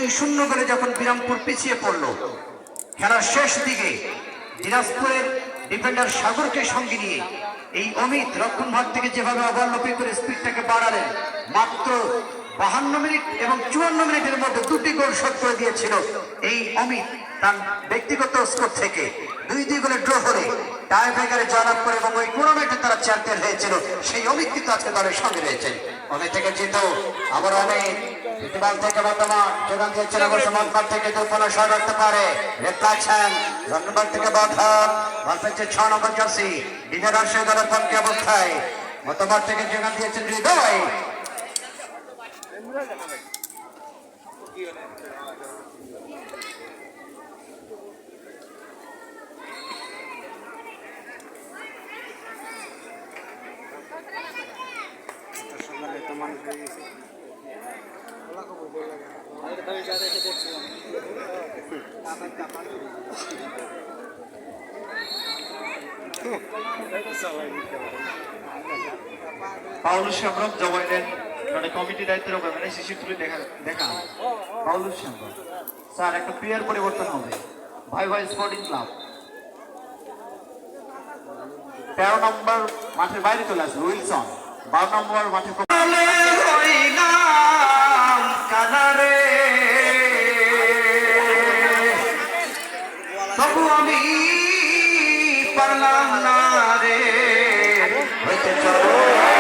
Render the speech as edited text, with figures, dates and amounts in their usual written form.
2-0 করে যখন বিরামপুর পিছিয়ে পড়ল, খেলার শেষ দিকে দিনাজপুরের ডিফেন্ডার সাগরকে সঙ্গে নিয়ে এই অমিত রক্ষণ ভাগ থেকে যেভাবে ওভারলোপিং করে স্পিডটাকে বাড়ালেন, মাত্র 52 মিনিট এবং 54 মিনিটের মধ্যে 2টি গোল শোধ করে দিয়েছিল এই অমিত তার ব্যক্তিগত স্কোর থেকে। 2-2 গোলে ড্র হলে টাই ব্রেকারে জয়লাভ করে এবং ওই টুর্নামেন্টে তারা চ্যাম্পিয়ন হয়েছিল। সেই অমিত কিন্তু আজকে দলের সঙ্গে রয়েছেন। অমিত থেকে জিত আবার অমিত ইতিবাল থেকে বর্তমান যোগান দিয়েছিল বর্তমান থেকে দুর্বল শট রাখতে পারে। রেপ্লাকশন রংবাগ থেকে বর্ধন বল পেয়েছে 6 নম্বর জার্সি ডিফেন্ডার রাশিয়া দলের পক্ষে অবস্থায় বর্তমান থেকে যোগান দিয়েছেন হৃদয়। পাউলুস সম্রাট জবাইলেন মানে কমিটি দায়িত্বের উপর মানে শিশু তুলে দেখা পাউলুস সম্রাট স্যার একটা প্লেয়ার পরিবর্তন হবে। ভাই ভাই স্পোর্টিং ক্লাব 13 নম্বর মাঠের বাইরে চলে আসবে উইলসন, 12 নম্বর মাঠে তবু আমি পারলাম না রে হইতে চলো